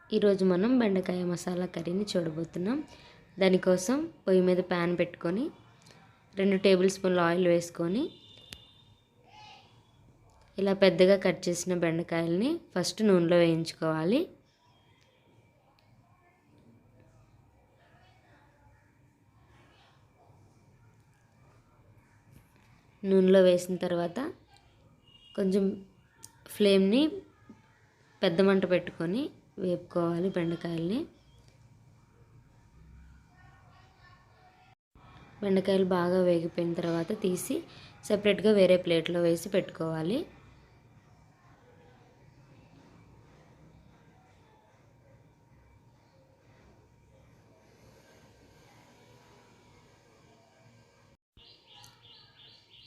ఈరోజు మనం బెండకాయ మసాలా కర్రీని చూడబోతున్నాం. దానికోసం పొయ్యి మీద ప్యాన్ పెట్టుకొని 2 టేబుల్ స్పూన్ల ఆయిల్ వేసుకొని ఇలా పెద్దగా కట్ చేసిన బెండకాయల్ని ఫస్ట్ నూనెలో వేయించుకోవాలి. నూనెలో వేసిన తర్వాత కొంచెం ఫ్లేమ్ని పెద్ద మంట పెట్టుకొని వేపుకోవాలి బెండకాయల్ని. బెండకాయలు బాగా వేగిపోయిన తర్వాత తీసి సెపరేట్గా వేరే ప్లేట్లో వేసి పెట్టుకోవాలి.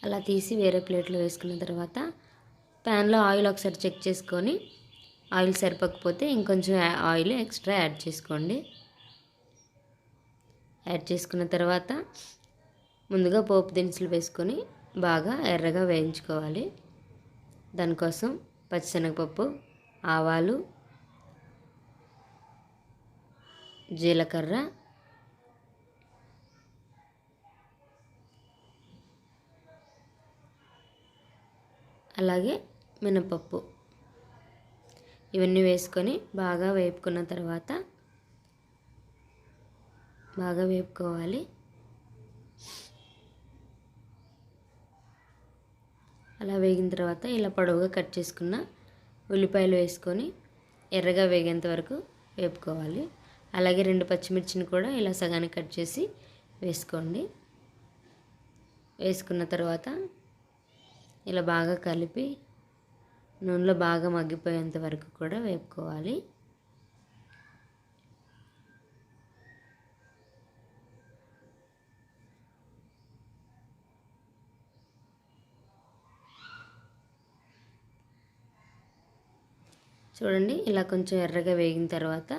అలా తీసి వేరే ప్లేట్లో వేసుకున్న తర్వాత ప్యాన్లో ఆయిల్ ఒకసారి చెక్ చేసుకొని ఆయిల్ సరిపోకపోతే ఇంకొంచెం ఆయిల్ ఎక్స్ట్రా యాడ్ చేసుకోండి. యాడ్ చేసుకున్న తర్వాత ముందుగా పోపు దినుసులు వేసుకొని బాగా ఎర్రగా వేయించుకోవాలి. దానికోసం పచ్చిశనగపప్పు, ఆవాలు, జీలకర్ర, అలాగే మినపప్పు ఇవన్నీ వేసుకొని బాగా వేపుకున్న తర్వాత బాగా వేపుకోవాలి. అలా వేగిన తర్వాత ఇలా పొడవుగా కట్ చేసుకున్న ఉల్లిపాయలు వేసుకొని ఎర్రగా వేగేంత వరకు వేపుకోవాలి. అలాగే 2 పచ్చిమిర్చిని కూడా ఇలా సగానికి కట్ చేసి వేసుకోండి. వేసుకున్న తర్వాత ఇలా బాగా కలిపి నూనెలో బాగా మగ్గిపోయేంత వరకు కూడా వేపుకోవాలి. చూడండి, ఇలా కొంచెం ఎర్రగా వేగిన తర్వాత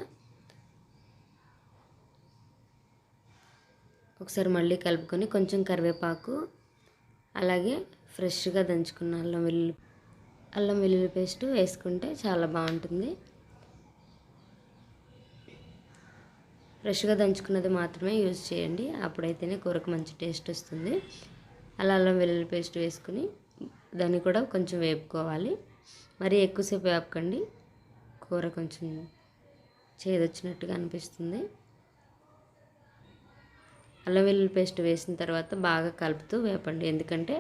ఒకసారి మళ్ళీ కలుపుకొని కొంచెం కరివేపాకు, అలాగే ఫ్రెష్గా దంచుకున్న అల్లం వెల్లుల్లి పేస్ట్ వేసుకుంటే చాలా బాగుంటుంది. ఫ్రెష్గా దంచుకున్నది మాత్రమే యూజ్ చేయండి, అప్పుడైతేనే కూరకు మంచి టేస్ట్ వస్తుంది. అలా అల్లం వెల్లుల్లి పేస్ట్ వేసుకుని దాన్ని కూడా కొంచెం వేపుకోవాలి. మరీ ఎక్కువసేపు వేపకండి, కూర కొంచెం చేదొచ్చినట్టుగా అనిపిస్తుంది. అల్లం వెల్లుల్లి పేస్ట్ వేసిన తర్వాత బాగా కలుపుతూ వేపండి, ఎందుకంటే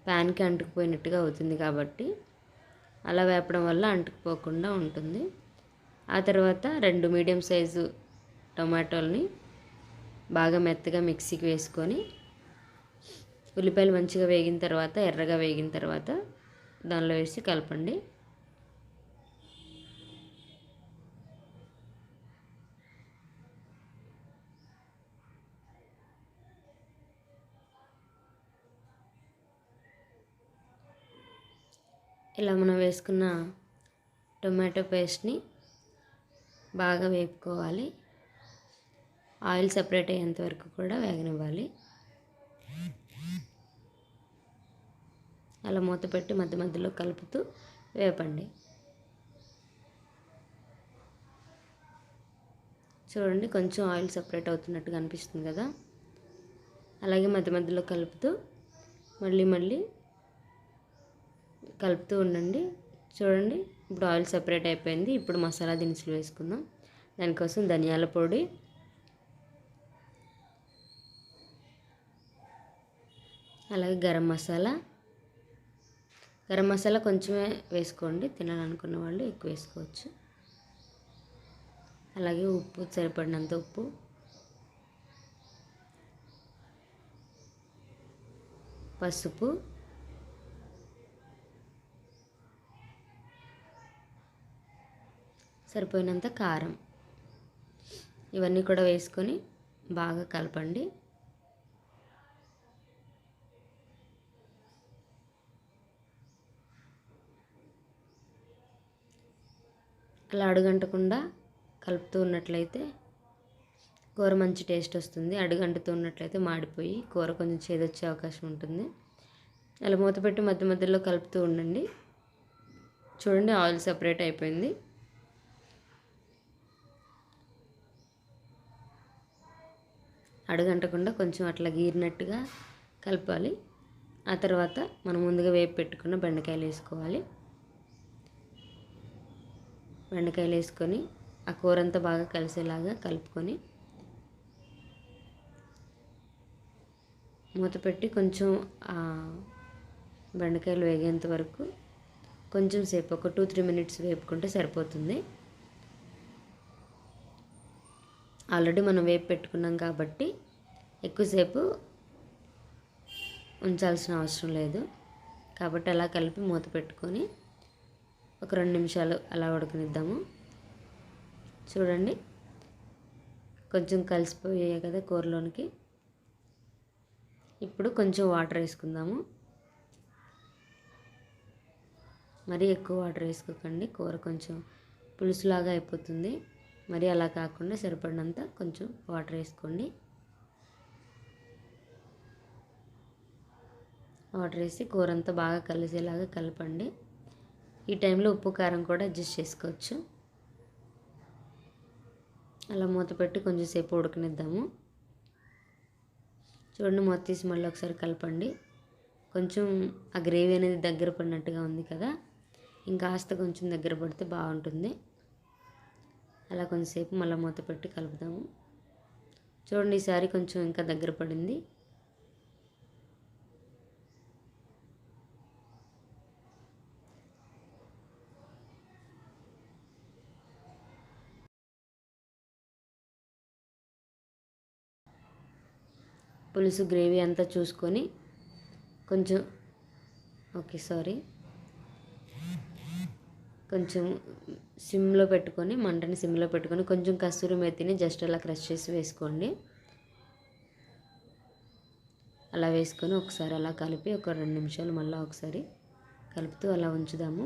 ప్యాన్కి అంటుకుపోయినట్టుగా అవుతుంది కాబట్టి. అలా వేపడం వల్ల అంటుకుపోకుండా ఉంటుంది. ఆ తర్వాత 2 మీడియం సైజు టొమాటోల్ని బాగా మెత్తగా మిక్సీకి వేసుకొని ఉల్లిపాయలు మంచిగా వేగిన తర్వాత ఎర్రగా వేగిన తర్వాత దానిలో వేసి కలపండి. ఇలా మనం వేసుకున్న టొమాటో పేస్ట్ని బాగా వేపుకోవాలి. ఆయిల్ సపరేట్ అయ్యేంత వరకు కూడా వేగనివ్వాలి. అలా మూత పెట్టి మధ్య మధ్యలో కలుపుతూ వేపండి. చూడండి, కొంచెం ఆయిల్ సపరేట్ అవుతున్నట్టుగా అనిపిస్తుంది కదా. అలాగే మధ్య మధ్యలో కలుపుతూ మళ్ళీ కలుపుతూ ఉండండి. చూడండి, ఇప్పుడు ఆయిల్ సపరేట్ అయిపోయింది. ఇప్పుడు మసాలా దినుసులు వేసుకుందాం. దానికోసం ధనియాల పొడి, అలాగే గరం మసాలా కొంచెమే వేసుకోండి, తినాలనుకున్న వాళ్ళు ఎక్కువ వేసుకోవచ్చు. అలాగే ఉప్పు, సరిపడినంత ఉప్పు, పసుపు, సరిపోయినంత కారం, ఇవన్నీ కూడా వేసుకొని బాగా కలపండి. అలా అడుగంటకుండా కలుపుతూ ఉన్నట్లయితే కూర మంచి టేస్ట్ వస్తుంది. అడుగంటుతూ ఉన్నట్లయితే మాడిపోయి కూర కొంచెం చేదొచ్చే అవకాశం ఉంటుంది. అలా మూత పెట్టి మధ్య మధ్యలో కలుపుతూ ఉండండి. చూడండి, ఆయిల్ సపరేట్ అయిపోయింది. అడుగంటకుండా కొంచెం అట్లా గీరినట్టుగా కలపాలి. ఆ తర్వాత మనం ముందుగా వేపు పెట్టుకున్న బెండకాయలు వేసుకోవాలి. బెండకాయలు వేసుకొని ఆ కూర అంతా బాగా కలిసేలాగా కలుపుకొని మూత పెట్టి కొంచెం బెండకాయలు వేగేంత వరకు కొంచెం సేపు ఒక 2-3 మినిట్స్ వేపుకుంటే సరిపోతుంది. ఆల్రెడీ మనం వేపు పెట్టుకున్నాం కాబట్టి ఎక్కువసేపు ఉంచాల్సిన అవసరం లేదు. కాబట్టి అలా కలిపి మూత పెట్టుకొని ఒక 2 నిమిషాలు అలా ఉడకనిద్దాము. చూడండి కొంచెం కలిసిపోయాయి కదా కూరలోనికి. ఇప్పుడు కొంచెం వాటర్ వేసుకుందాము. మరీ ఎక్కువ వాటర్ వేసుకోకండి, కూర కొంచెం పులుసులాగా అయిపోతుంది. మరి అలా కాకుండా సరిపడినంత కొంచెం వాటర్ వేసుకోండి. వాటర్ వేసి కూర అంతా బాగా కలిసేలాగా కలపండి. ఈ టైంలో ఉప్పు కారం కూడా అడ్జస్ట్ చేసుకోవచ్చు. అలా మూత పెట్టి కొంచెం సేపు ఉడకనిద్దాము. చూడండి మూత తీసి మళ్ళీ ఒకసారి కలపండి. కొంచెం ఆ గ్రేవీ అనేది దగ్గర పడినట్టుగా ఉంది కదా, ఇంకాస్త కొంచెం దగ్గర పడితే బాగుంటుంది. అలా కొంచెంసేపు మళ్ళీ మూత పెట్టి కలుపుదాము. చూడండి ఈసారి కొంచెం ఇంకా దగ్గర పడింది. పులుసు గ్రేవీ అంతా చూసుకొని కొంచెం కొంచెం సిమ్లో పెట్టుకొని, మంటని సిమ్లో పెట్టుకొని కొంచెం కస్తూరి మేతిని జస్ట్ అలా క్రష్ చేసి వేసుకోండి. అలా వేసుకొని ఒకసారి అలా కలిపి ఒక 2 నిమిషాలు మళ్ళీ ఒకసారి కలుపుతూ అలా ఉంచుదాము.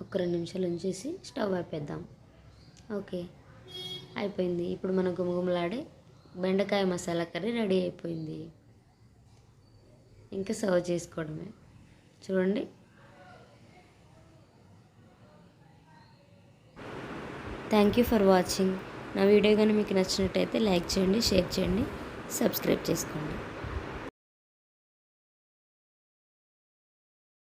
ఒక 2 నిమిషాలు ఉంచేసి స్టవ్ ఆపేద్దాం. ఓకే, అయిపోయింది. ఇప్పుడు మన గుమగుమలాడే బెండకాయ మసాలా కర్రీ రెడీ అయిపోయింది. ఇంకా సర్వ్ చేసుకోవడమే. చూడండి. Thank you for watching. నా వీడియో కానీ మీకు నచ్చినట్టయితే లైక్ చేయండి, షేర్ చేయండి, సబ్స్క్రైబ్ చేసుకోండి.